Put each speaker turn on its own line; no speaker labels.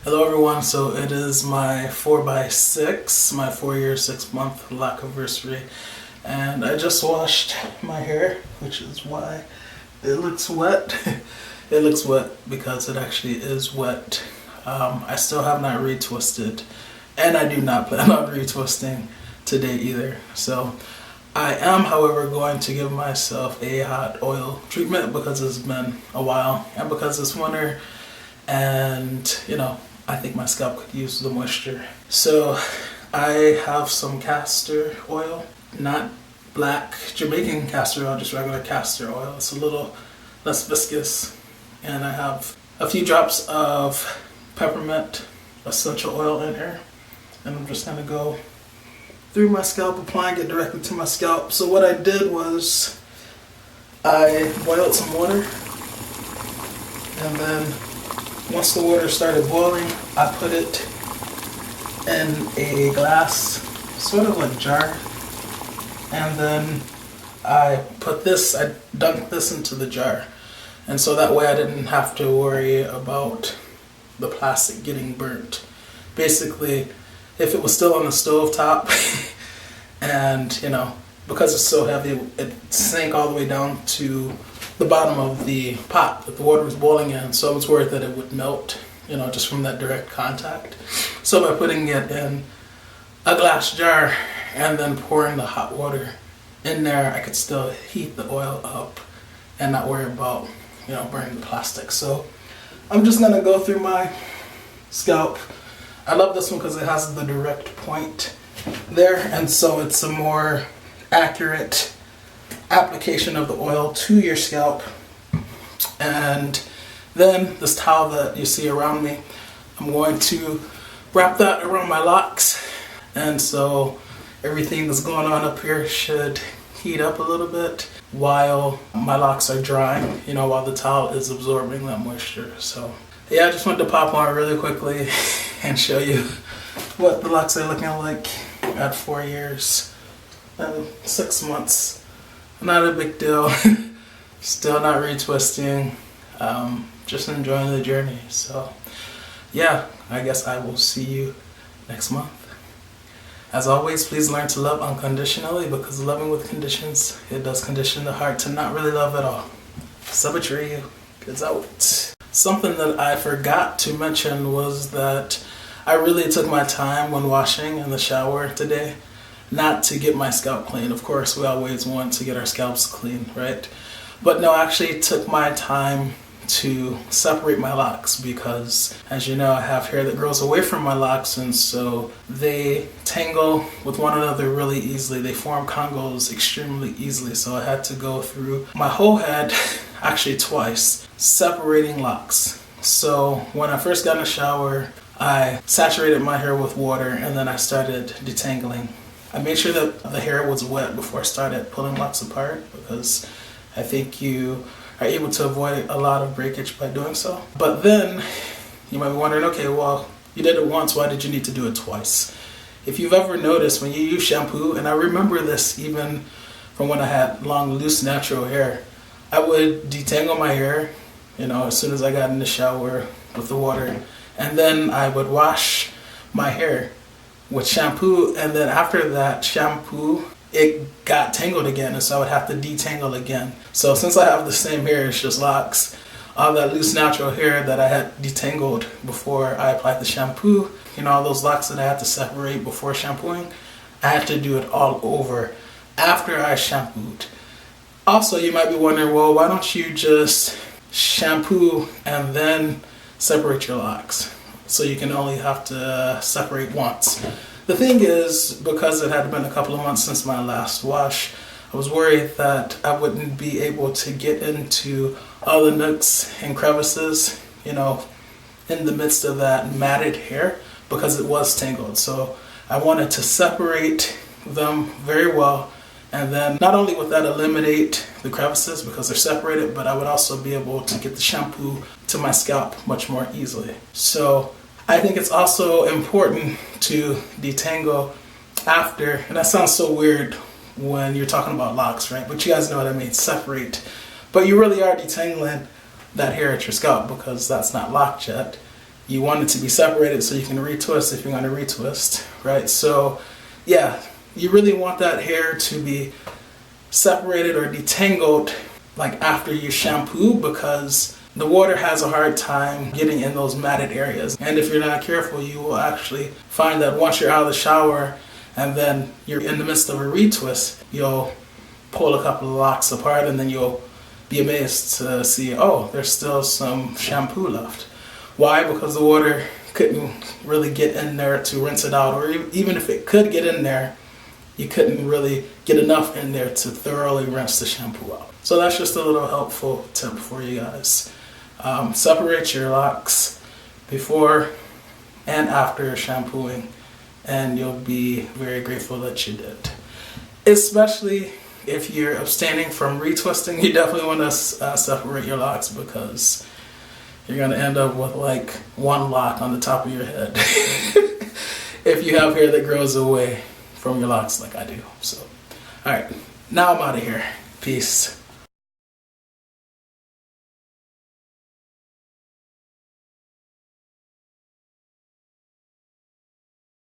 Hello everyone, so it is my 4x6, my 4-year, 6-month lock anniversary, and I just washed my hair, which is why it looks wet. It looks wet because it actually is wet. I still have not retwisted, and I do not plan on retwisting today either. So I am, however, going to give myself a hot oil treatment because it's been a while and because it's winter, and I think my scalp could use the moisture. So I have some castor oil, not black Jamaican castor oil, just regular castor oil. It's a little less viscous. And I have a few drops of peppermint essential oil in here. And I'm just gonna go through my scalp, applying it directly to my scalp. So what I did was I boiled some water, and then once the water started boiling, I put it in a glass, sort of like jar, and then I dunked this into the jar. And so that way I didn't have to worry about the plastic getting burnt. Basically, if it was still on the stove top and because it's so heavy, it sank all the way down to the bottom of the pot that the water was boiling in, so I was worried that it would melt, just from that direct contact. So by putting it in a glass jar and then pouring the hot water in there, I could still heat the oil up and not worry about, burning the plastic. So I'm just gonna go through my scalp. I love this one because it has the direct point there, and so it's a more accurate application of the oil to your scalp. And then this towel that you see around me, I'm going to wrap that around my locks, and so everything that's going on up here should heat up a little bit while my locks are drying, while the towel is absorbing that moisture. So yeah, I just wanted to pop on really quickly and show you what the locks are looking like at 4 years and 6 months. Not a big deal. Still not retwisting. Just enjoying the journey. So yeah, I guess I will see you next month. As always, please learn to love unconditionally, because loving with conditions, it does condition the heart to not really love at all. Atreyu is out. Something that I forgot to mention was that I really took my time when washing in the shower today. Not to get my scalp clean. Of course, we always want to get our scalps clean, right? But no, I actually took my time to separate my locks because, as you know, I have hair that grows away from my locks, and so they tangle with one another really easily. They form congos extremely easily, so I had to go through my whole head, actually twice, separating locks. So when I first got in the shower, I saturated my hair with water, and then I started detangling. I made sure that the hair was wet before I started pulling locks apart, because I think you are able to avoid a lot of breakage by doing so. But then you might be wondering, okay, well, you did it once, why did you need to do it twice? If you've ever noticed, when you use shampoo, and I remember this even from when I had long, loose, natural hair, I would detangle my hair, as soon as I got in the shower with the water, and then I would wash my hair with shampoo, and then after that shampoo, it got tangled again, and so I would have to detangle again. So since I have the same hair, it's just locks, all that loose natural hair that I had detangled before I applied the shampoo, all those locks that I had to separate before shampooing, I had to do it all over after I shampooed. Also, you might be wondering, well, why don't you just shampoo and then separate your locks, so you can only have to separate once? The thing is, because it had been a couple of months since my last wash, I was worried that I wouldn't be able to get into all the nooks and crevices, in the midst of that matted hair, because it was tangled. So I wanted to separate them very well, and then not only would that eliminate the crevices because they're separated, but I would also be able to get the shampoo to my scalp much more easily. So I think it's also important to detangle after, and that sounds so weird when you're talking about locks, right? But you guys know what I mean, separate. But you really are detangling that hair at your scalp because that's not locked yet. You want it to be separated so you can retwist if you're going to retwist, right? So yeah, you really want that hair to be separated or detangled like after you shampoo, because the water has a hard time getting in those matted areas. And if you're not careful, you will actually find that once you're out of the shower and then you're in the midst of a retwist, you'll pull a couple of locks apart and then you'll be amazed to see, oh, there's still some shampoo left. Why? Because the water couldn't really get in there to rinse it out, or even if it could get in there, you couldn't really get enough in there to thoroughly rinse the shampoo out. So that's just a little helpful tip for you guys. Separate your locks before and after shampooing, and you'll be very grateful that you did. Especially if you're abstaining from retwisting, you definitely want to separate your locks, because you're going to end up with like one lock on the top of your head if you have hair that grows away from your locks like I do. So, all right, now I'm out of here. Peace.